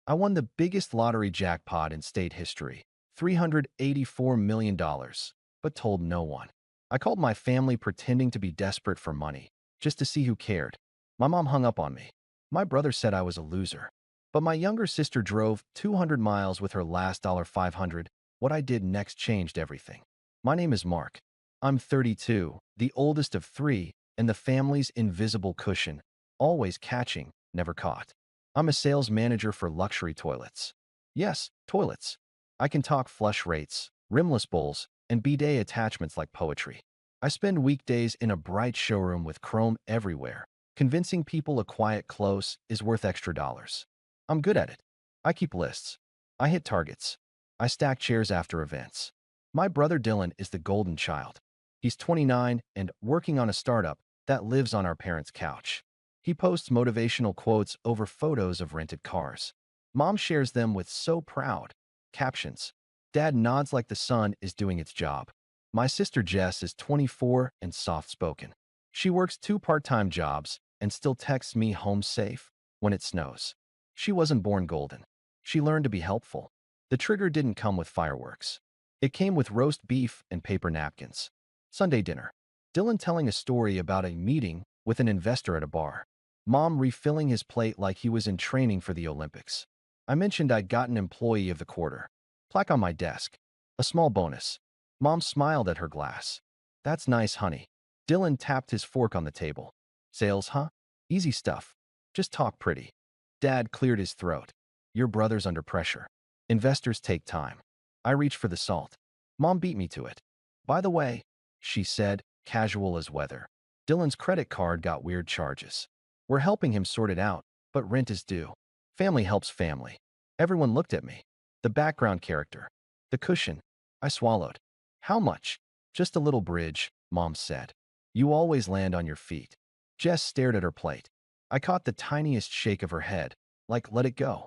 I won the biggest lottery jackpot in state history, $384 million, but told no one. I called my family pretending to be desperate for money, just to see who cared. My mom hung up on me. My brother said I was a loser. But my younger sister drove 200 miles with her last $500. What I did next changed everything. My name is Mark. I'm 32, the oldest of three, and the family's invisible cushion, always catching, never caught. I'm a sales manager for luxury toilets. Yes, toilets. I can talk flush rates, rimless bowls, and bidet attachments like poetry. I spend weekdays in a bright showroom with chrome everywhere, convincing people a quiet close is worth extra dollars. I'm good at it. I keep lists. I hit targets. I stack chairs after events. My brother Dylan is the golden child. He's 29 and working on a startup that lives on our parents' couch. He posts motivational quotes over photos of rented cars. Mom shares them with so proud captions. Dad nods like the sun is doing its job. My sister Jess is 24 and soft-spoken. She works two part-time jobs and still texts me home safe when it snows. She wasn't born golden. She learned to be helpful. The trigger didn't come with fireworks. It came with roast beef and paper napkins. Sunday dinner. Dylan telling a story about a meeting with an investor at a bar. Mom refilling his plate like he was in training for the Olympics. I mentioned I'd gotten Employee of the Quarter. Plaque on my desk. A small bonus. Mom smiled at her glass. That's nice, honey. Dylan tapped his fork on the table. Sales, huh? Easy stuff. Just talk pretty. Dad cleared his throat. Your brother's under pressure. Investors take time. I reached for the salt. Mom beat me to it. By the way, she said, casual as weather, Dylan's credit card got weird charges. We're helping him sort it out, but rent is due. Family helps family. Everyone looked at me. The background character. The cushion. I swallowed. How much? Just a little bridge, Mom said. You always land on your feet. Jess stared at her plate. I caught the tiniest shake of her head, like let it go.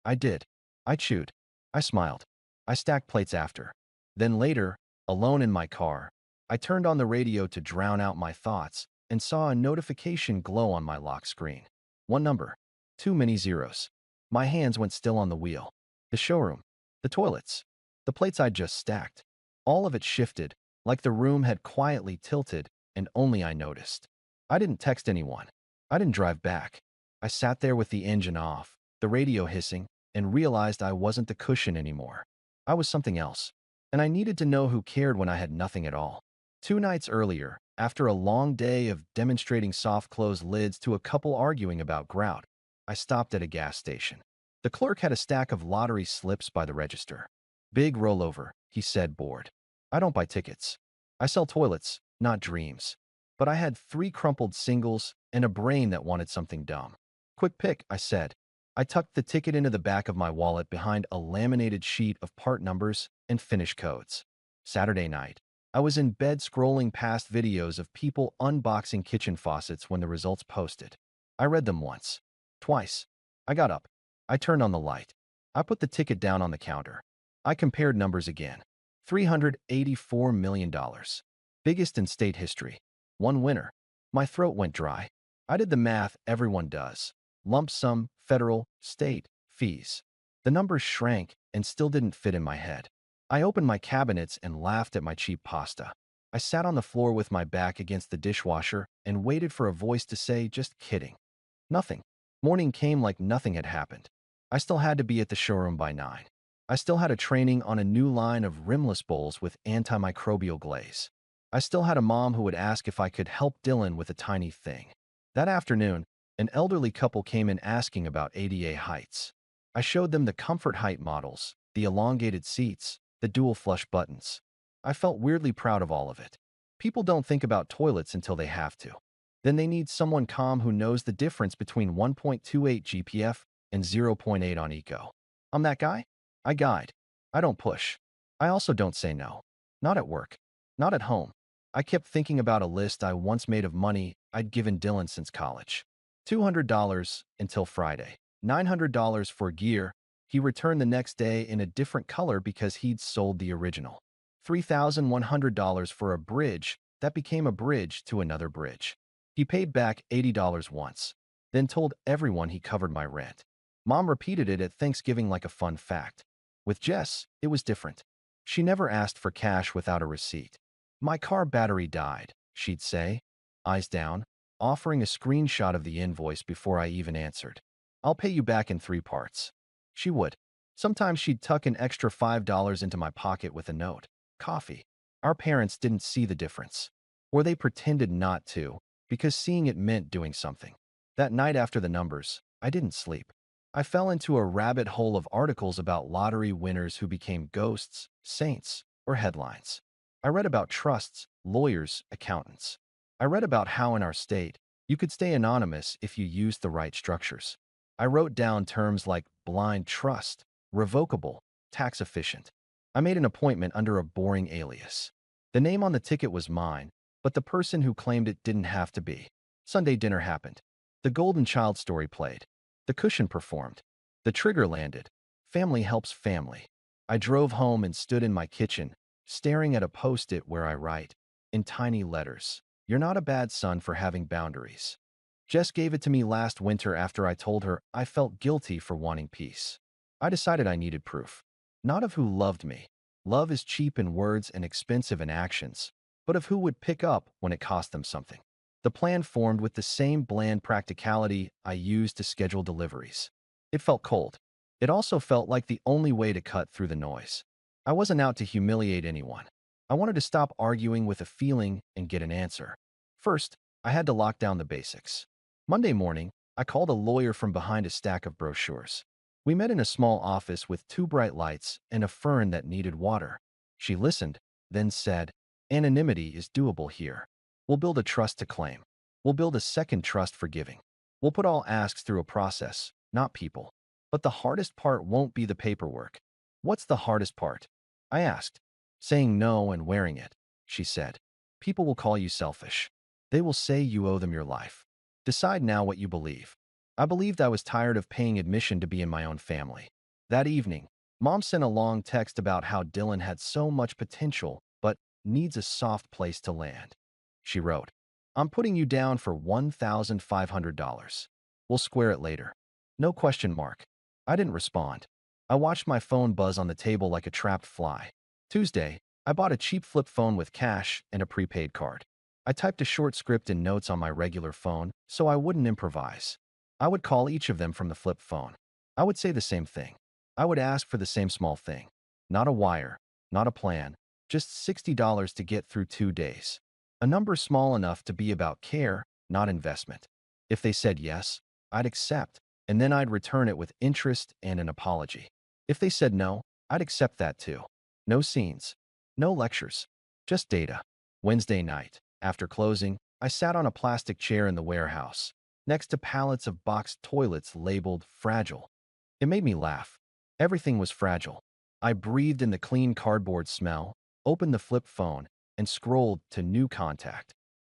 I did. I chewed. I smiled. I stacked plates after. Then later, alone in my car, I turned on the radio to drown out my thoughts and saw a notification glow on my lock screen. One number. Too many zeros. My hands went still on the wheel. The showroom. The toilets. The plates I'd just stacked. All of it shifted, like the room had quietly tilted, and only I noticed. I didn't text anyone. I didn't drive back. I sat there with the engine off, the radio hissing, and realized I wasn't the cushion anymore. I was something else. And I needed to know who cared when I had nothing at all. 2 nights earlier, after a long day of demonstrating soft-close lids to a couple arguing about grout, I stopped at a gas station. The clerk had a stack of lottery slips by the register. Big rollover, he said, bored. I don't buy tickets. I sell toilets, not dreams. But I had 3 crumpled singles and a brain that wanted something dumb. Quick pick, I said. I tucked the ticket into the back of my wallet behind a laminated sheet of part numbers and finish codes. Saturday night. I was in bed scrolling past videos of people unboxing kitchen faucets when the results posted. I read them once. Twice. I got up. I turned on the light. I put the ticket down on the counter. I compared numbers again. $384 million. Biggest in state history. One winner. My throat went dry. I did the math everyone does. Lump sum, federal, state, fees. The numbers shrank and still didn't fit in my head. I opened my cabinets and laughed at my cheap pasta. I sat on the floor with my back against the dishwasher and waited for a voice to say, just kidding. Nothing. Morning came like nothing had happened. I still had to be at the showroom by 9. I still had a training on a new line of rimless bowls with antimicrobial glaze. I still had a mom who would ask if I could help Dylan with a tiny thing. That afternoon, an elderly couple came in asking about ADA heights. I showed them the comfort height models, the elongated seats, the dual flush buttons. I felt weirdly proud of all of it. People don't think about toilets until they have to. Then they need someone calm who knows the difference between 1.28 GPF and zero point 0.8 on eco. I'm that guy? I guide. I don't push. I also don't say no. Not at work. Not at home. I kept thinking about a list I once made of money I'd given Dylan since college. $200 until Friday. $900 for gear. He returned the next day in a different color because he'd sold the original. $3,100 for a bridge that became a bridge to another bridge. He paid back $80 once, then told everyone he covered my rent. Mom repeated it at Thanksgiving like a fun fact. With Jess, it was different. She never asked for cash without a receipt. My car battery died, she'd say, eyes down, offering a screenshot of the invoice before I even answered. I'll pay you back in 3 parts. She would. Sometimes she'd tuck an extra $5 into my pocket with a note. Coffee. Our parents didn't see the difference. Or they pretended not to, because seeing it meant doing something. That night after the numbers, I didn't sleep. I fell into a rabbit hole of articles about lottery winners who became ghosts, saints, or headlines. I read about trusts, lawyers, accountants. I read about how in our state, you could stay anonymous if you used the right structures. I wrote down terms like blind trust, revocable, tax efficient. I made an appointment under a boring alias. The name on the ticket was mine, but the person who claimed it didn't have to be. Sunday dinner happened. The Golden Child story played. The cushion performed. The trigger landed. Family helps family. I drove home and stood in my kitchen, staring at a post-it where I write, in tiny letters, "You're not a bad son for having boundaries." Jess gave it to me last winter after I told her I felt guilty for wanting peace. I decided I needed proof. Not of who loved me. Love is cheap in words and expensive in actions, but of who would pick up when it cost them something. The plan formed with the same bland practicality I used to schedule deliveries. It felt cold. It also felt like the only way to cut through the noise. I wasn't out to humiliate anyone. I wanted to stop arguing with a feeling and get an answer. First, I had to lock down the basics. Monday morning, I called a lawyer from behind a stack of brochures. We met in a small office with 2 bright lights and a fern that needed water. She listened, then said, "Anonymity is doable here. We'll build a trust to claim. We'll build a second trust for giving. We'll put all asks through a process, not people. But the hardest part won't be the paperwork." "What's the hardest part?" I asked. "Saying no and wearing it," she said. "People will call you selfish. They will say you owe them your life. Decide now what you believe." I believed I was tired of paying admission to be in my own family. That evening, Mom sent a long text about how Dylan had so much potential, but needs a soft place to land. She wrote, "I'm putting you down for $1,500. We'll square it later." No question mark. I didn't respond. I watched my phone buzz on the table like a trapped fly. Tuesday, I bought a cheap flip phone with cash and a prepaid card. I typed a short script in notes on my regular phone so I wouldn't improvise. I would call each of them from the flip phone. I would say the same thing. I would ask for the same small thing. Not a wire, not a plan, just $60 to get through 2 days. A number small enough to be about care, not investment. If they said yes, I'd accept, and then I'd return it with interest and an apology. If they said no, I'd accept that too. No scenes, no lectures, just data. Wednesday night, after closing, I sat on a plastic chair in the warehouse, next to pallets of boxed toilets labeled fragile. It made me laugh. Everything was fragile. I breathed in the clean cardboard smell, opened the flip phone, and scrolled to new contact.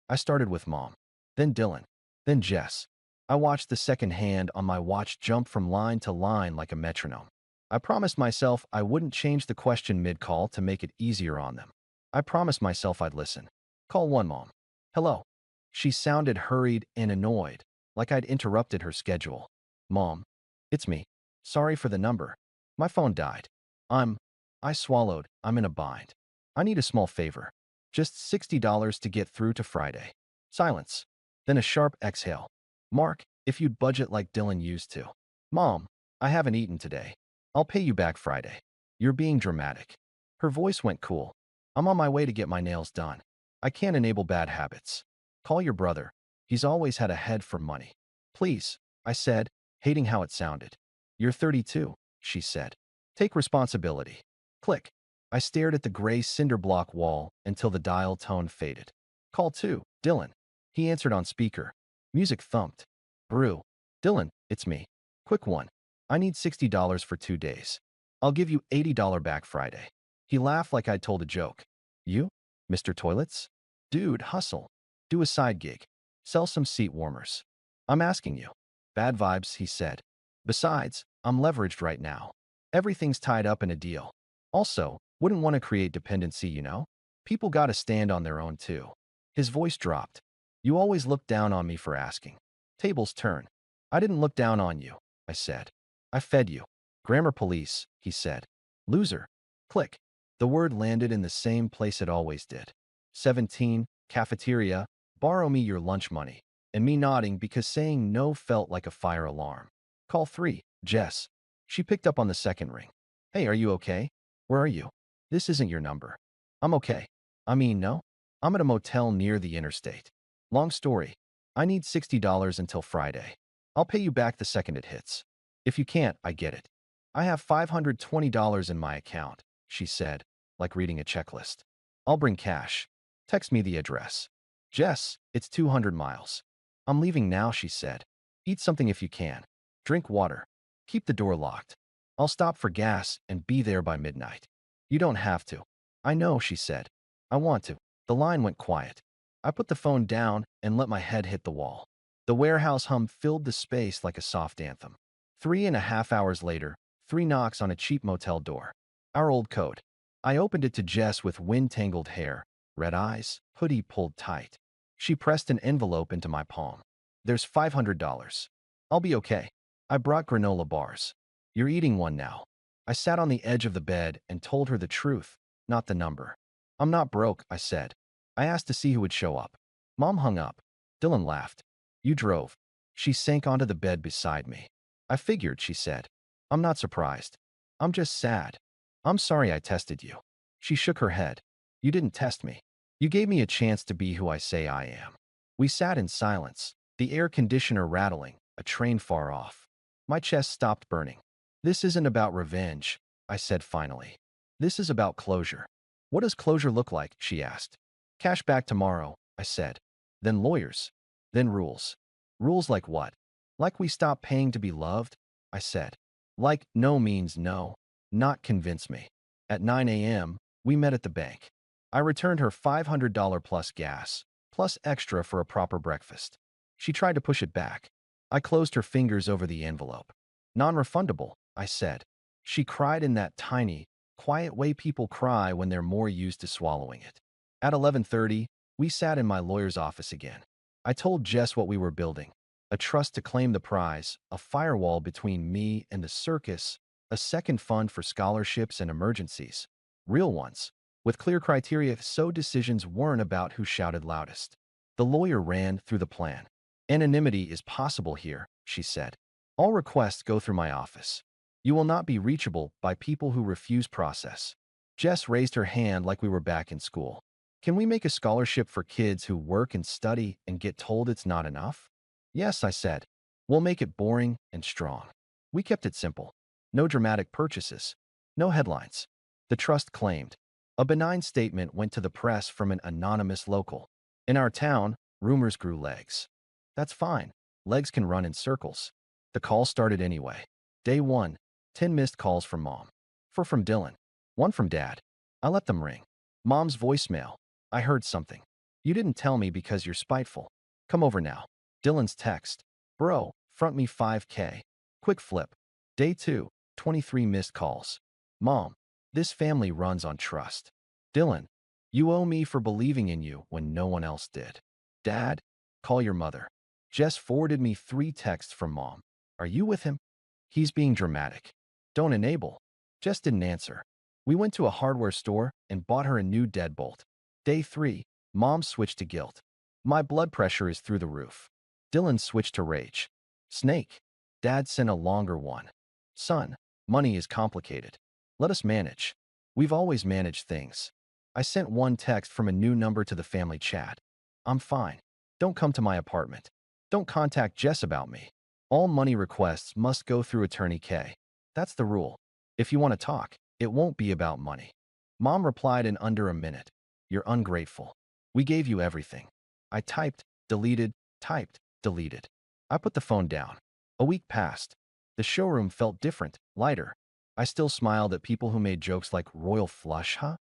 I started with Mom, then Dylan, then Jess. I watched the second hand on my watch jump from line to line like a metronome. I promised myself I wouldn't change the question mid-call to make it easier on them. I promised myself I'd listen. Call one, Mom. "Hello." She sounded hurried and annoyed, like I'd interrupted her schedule. "Mom, it's me. Sorry for the number. My phone died. I'm..." I swallowed. "I'm in a bind. I need a small favor. Just $60 to get through to Friday." Silence. Then a sharp exhale. "Mark, if you'd budget like Dylan used to." "Mom, I haven't eaten today. I'll pay you back Friday." "You're being dramatic." Her voice went cool. "I'm on my way to get my nails done. I can't enable bad habits. Call your brother. He's always had a head for money." "Please," I said, hating how it sounded. "You're 32, she said. "Take responsibility." Click. I stared at the gray cinder block wall until the dial tone faded. "Call 2, Dylan." He answered on speaker. Music thumped. "Brew." "Dylan, it's me. Quick one. I need $60 for 2 days. I'll give you $80 back Friday." He laughed like I'd told a joke. "You? Mr. Toilets? Dude, hustle. Do a side gig. Sell some seat warmers." "I'm asking you." "Bad vibes," he said. "Besides, I'm leveraged right now. Everything's tied up in a deal. Also, wouldn't want to create dependency, you know? People gotta stand on their own too." His voice dropped. "You always look down on me for asking." Tables turn. "I didn't look down on you," I said. I fed you. Grammar police, he said. Loser. Click. The word landed in the same place it always did. 17, cafeteria, borrow me your lunch money. And me nodding because saying no felt like a fire alarm. Call 3, Jess. She picked up on the second ring. Hey, are you okay? Where are you? This isn't your number. I'm okay. I mean, no? I'm at a motel near the interstate. Long story. I need $60 until Friday. I'll pay you back the second it hits. If you can't, I get it. I have $520 in my account, she said, like reading a checklist. I'll bring cash. Text me the address. Jess, it's 200 miles. I'm leaving now, she said. Eat something if you can. Drink water. Keep the door locked. I'll stop for gas and be there by midnight. You don't have to. I know, she said. I want to. The line went quiet. I put the phone down and let my head hit the wall. The warehouse hum filled the space like a soft anthem. 3.5 hours later, 3 knocks on a cheap motel door. Our old code. I opened it to Jess with wind-tangled hair, red eyes, hoodie pulled tight. She pressed an envelope into my palm. There's $500. I'll be okay. I brought granola bars. You're eating one now. I sat on the edge of the bed and told her the truth, not the number. I'm not broke, I said. I asked to see who would show up. Mom hung up. Dylan laughed. You drove. She sank onto the bed beside me. I figured, she said. I'm not surprised. I'm just sad. I'm sorry I tested you. She shook her head. You didn't test me. You gave me a chance to be who I say I am. We sat in silence, the air conditioner rattling, a train far off. My chest stopped burning. This isn't about revenge, I said finally. This is about closure. What does closure look like? She asked. Cash back tomorrow, I said. Then lawyers. Then rules. Rules like what? Like we stop paying to be loved? I said. Like no means no. Not convince me. At 9 a.m., we met at the bank. I returned her $500 plus gas, plus extra for a proper breakfast. She tried to push it back. I closed her fingers over the envelope. Non-refundable, I said. She cried in that tiny, quiet way people cry when they're more used to swallowing it. At 11:30, we sat in my lawyer's office again. I told Jess what we were building. A trust to claim the prize, a firewall between me and the circus, a second fund for scholarships and emergencies. Real ones, with clear criteria so decisions weren't about who shouted loudest. The lawyer ran through the plan. Anonymity is possible here, she said. All requests go through my office. You will not be reachable by people who refuse process. Jess raised her hand like we were back in school. Can we make a scholarship for kids who work and study and get told it's not enough? Yes, I said. We'll make it boring and strong. We kept it simple. No dramatic purchases. No headlines. The trust claimed. A benign statement went to the press from an anonymous local. In our town, rumors grew legs. That's fine. Legs can run in circles. The call started anyway. Day 1, 10 missed calls from Mom. 4 from Dylan. 1 from Dad. I let them ring. Mom's voicemail. I heard something. You didn't tell me because you're spiteful. Come over now. Dylan's text. Bro, front me $5K. Quick flip. Day 2, 23 missed calls. Mom, this family runs on trust. Dylan, you owe me for believing in you when no one else did. Dad, call your mother. Jess forwarded me 3 texts from Mom. Are you with him? He's being dramatic. Don't enable. Jess didn't answer. We went to a hardware store and bought her a new deadbolt. Day 3, Mom switched to guilt. My blood pressure is through the roof. Dylan switched to rage. Snake. Dad sent a longer one. Son, money is complicated. Let us manage. We've always managed things. I sent 1 text from a new number to the family chat. I'm fine. Don't come to my apartment. Don't contact Jess about me. All money requests must go through Attorney K. That's the rule. If you want to talk, it won't be about money. Mom replied in under a minute. You're ungrateful. We gave you everything. I typed, deleted, typed, deleted. I put the phone down. A week passed. The showroom felt different, lighter. I still smiled at people who made jokes like royal flush, huh?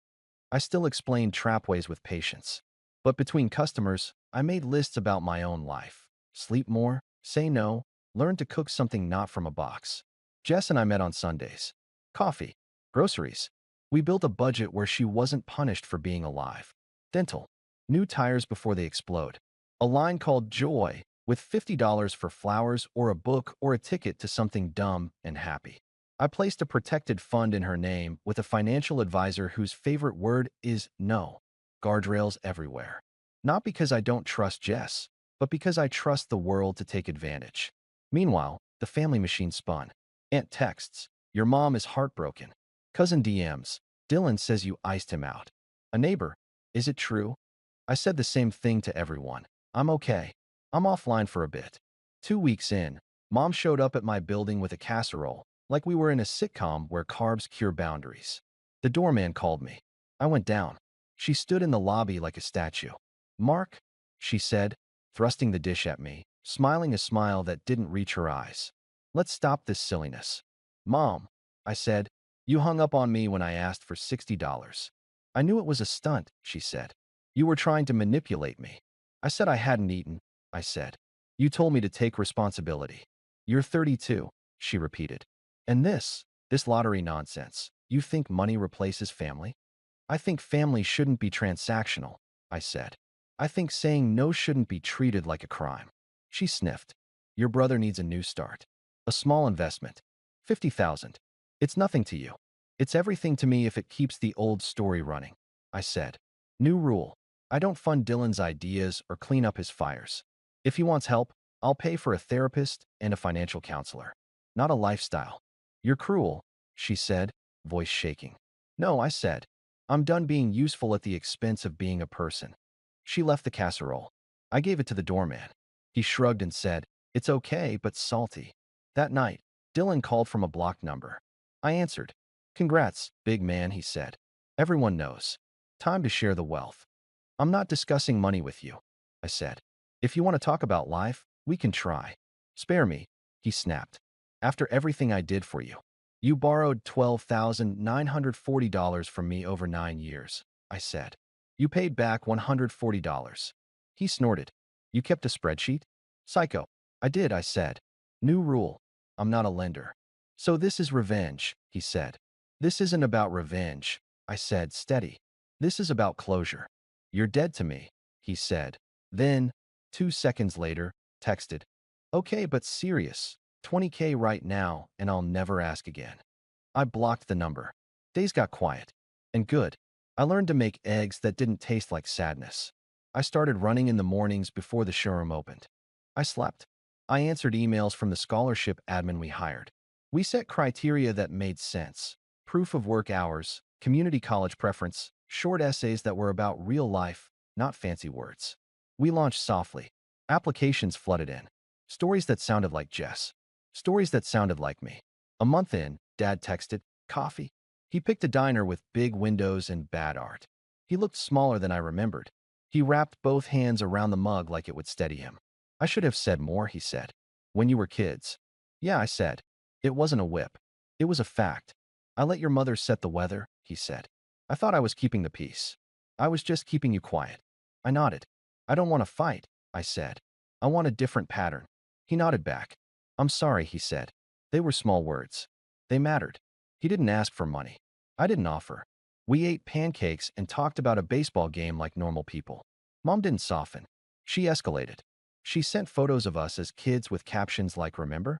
I still explained trapways with patience. But between customers, I made lists about my own life. Sleep more, say no, learn to cook something not from a box. Jess and I met on Sundays. Coffee, groceries. We built a budget where she wasn't punished for being alive. Dental. New tires before they explode. A line called joy with $50 for flowers or a book or a ticket to something dumb and happy. I placed a protected fund in her name with a financial advisor whose favorite word is no. Guardrails everywhere. Not because I don't trust Jess, but because I trust the world to take advantage. Meanwhile, the family machine spun. Aunt texts, "Your mom is heartbroken." Cousin DMs, "Dylan says you iced him out." A neighbor, "Is it true?" I said the same thing to everyone. "I'm okay. I'm offline for a bit." 2 weeks in, Mom showed up at my building with a casserole, like we were in a sitcom where carbs cure boundaries. The doorman called me. I went down. She stood in the lobby like a statue. "Mark," she said, thrusting the dish at me, smiling a smile that didn't reach her eyes. "Let's stop this silliness." "Mom," I said, "you hung up on me when I asked for $60. I knew it was a stunt," she said. "You were trying to manipulate me." I said I hadn't eaten, I said. "You told me to take responsibility." "You're 32, she repeated. "And this lottery nonsense. You think money replaces family?" "I think family shouldn't be transactional," I said. "I think saying no shouldn't be treated like a crime." She sniffed. "Your brother needs a new start. A small investment. 50,000. It's nothing to you. It's everything to me if it keeps the old story running," I said. "New rule. I don't fund Dylan's ideas or clean up his fires. If he wants help, I'll pay for a therapist and a financial counselor. Not a lifestyle." "You're cruel," she said, voice shaking. "No," I said. "I'm done being useful at the expense of being a person." She left the casserole. I gave it to the doorman. He shrugged and said, "It's okay, but salty." That night, Dylan called from a blocked number. I answered. "Congrats, big man," he said. "Everyone knows. Time to share the wealth." "I'm not discussing money with you," I said. "If you want to talk about life, we can try." "Spare me," he snapped. "After everything I did for you. You borrowed $12,940 from me over 9 years," I said. "You paid back $140. He snorted. "You kept a spreadsheet?" "Psycho." "I did," I said. "New rule. I'm not a lender." "So this is revenge," he said. "This isn't about revenge," I said, steady. "This is about closure." "You're dead to me," he said. Then, 2 seconds later, texted, "Okay, but serious. 20K right now, and I'll never ask again." I blocked the number. Days got quiet. And good. I learned to make eggs that didn't taste like sadness. I started running in the mornings before the showroom opened. I slept. I answered emails from the scholarship admin we hired. We set criteria that made sense. Proof of work hours, community college preference, short essays that were about real life, not fancy words. We launched softly. Applications flooded in. Stories that sounded like Jess. Stories that sounded like me. A month in, Dad texted, "Coffee." He picked a diner with big windows and bad art. He looked smaller than I remembered. He wrapped both hands around the mug like it would steady him. "I should have said more," he said. "When you were kids." "Yeah," I said. "It wasn't a whip. It was a fact. I let your mother set the weather," he said. "I thought I was keeping the peace." "I was just keeping you quiet." I nodded. "I don't want to fight," I said. "I want a different pattern." He nodded back. "I'm sorry," he said. They were small words. They mattered. He didn't ask for money. I didn't offer. We ate pancakes and talked about a baseball game like normal people. Mom didn't soften. She escalated. She sent photos of us as kids with captions like "Remember?"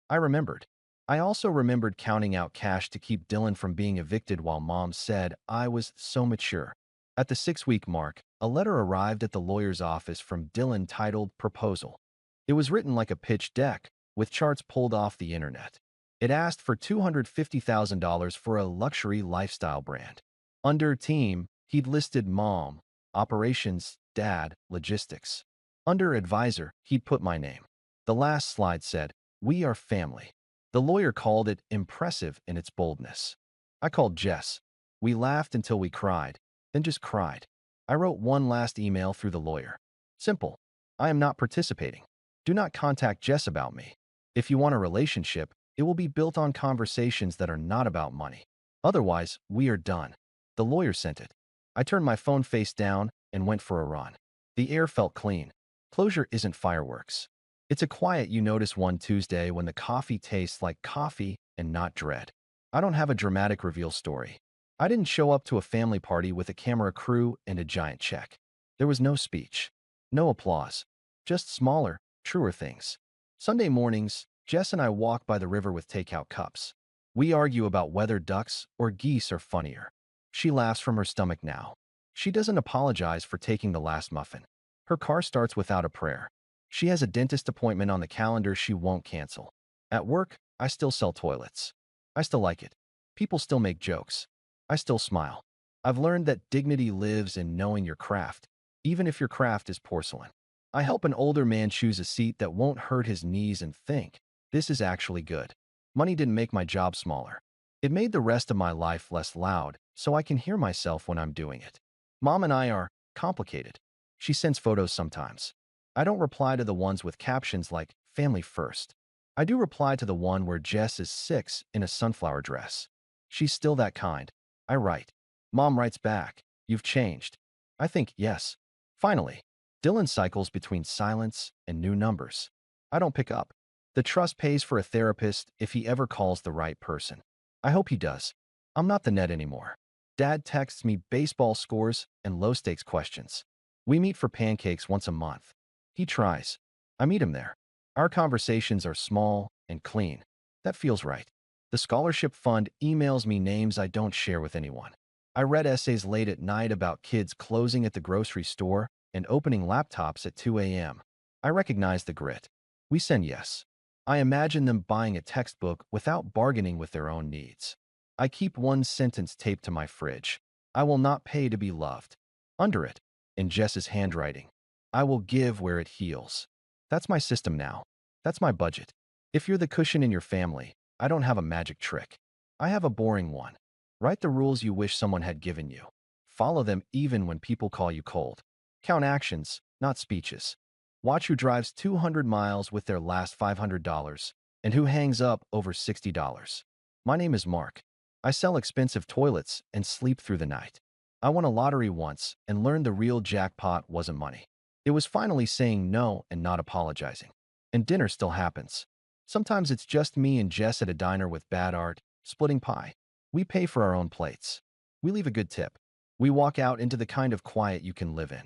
I remembered. I also remembered counting out cash to keep Dylan from being evicted while Mom said I was so mature. At the 6-week mark, a letter arrived at the lawyer's office from Dylan titled "Proposal." It was written like a pitch deck, with charts pulled off the internet. It asked for $250,000 for a luxury lifestyle brand. Under team, he'd listed mom, operations, dad, logistics. Under advisor, he'd put my name. The last slide said, "We are family." The lawyer called it impressive in its boldness. I called Jess. We laughed until we cried, then just cried. I wrote one last email through the lawyer. Simple. I am not participating. Do not contact Jess about me. If you want a relationship, it will be built on conversations that are not about money. Otherwise, we are done. The lawyer sent it. I turned my phone face down and went for a run. The air felt clean. Closure isn't fireworks. It's a quiet you notice one Tuesday when the coffee tastes like coffee and not dread. I don't have a dramatic reveal story. I didn't show up to a family party with a camera crew and a giant check. There was no speech. No applause. Just smaller, Truer things. Sunday mornings, Jess and I walk by the river with takeout cups. We argue about whether ducks or geese are funnier. She laughs from her stomach now. She doesn't apologize for taking the last muffin. Her car starts without a prayer. She has a dentist appointment on the calendar she won't cancel. At work, I still sell toilets. I still like it. People still make jokes. I still smile. I've learned that dignity lives in knowing your craft, even if your craft is porcelain. I help an older man choose a seat that won't hurt his knees and think, this is actually good. Money didn't make my job smaller. It made the rest of my life less loud, so I can hear myself when I'm doing it. Mom and I are complicated. She sends photos sometimes. I don't reply to the ones with captions like, family first. I do reply to the one where Jess is 6 in a sunflower dress. She's still that kind. I write. Mom writes back, you've changed. I think, yes. Finally, Dylan cycles between silence and new numbers. I don't pick up. The trust pays for a therapist if he ever calls the right person. I hope he does. I'm not the net anymore. Dad texts me baseball scores and low-stakes questions. We meet for pancakes once a month. He tries. I meet him there. Our conversations are small and clean. That feels right. The scholarship fund emails me names I don't share with anyone. I read essays late at night about kids closing at the grocery store and opening laptops at 2 a.m. I recognize the grit. We send yes. I imagine them buying a textbook without bargaining with their own needs. I keep one sentence taped to my fridge. I will not pay to be loved. Under it, in Jess's handwriting, I will give where it heals. That's my system now. That's my budget. If you're the cushion in your family, I don't have a magic trick. I have a boring one. Write the rules you wish someone had given you. Follow them even when people call you cold. Count actions, not speeches. Watch who drives 200 miles with their last $500 and who hangs up over $60. My name is Mark. I sell expensive toilets and sleep through the night. I won a lottery once and learned the real jackpot wasn't money. It was finally saying no and not apologizing. And dinner still happens. Sometimes it's just me and Jess at a diner with bad art, splitting pie. We pay for our own plates. We leave a good tip. We walk out into the kind of quiet you can live in.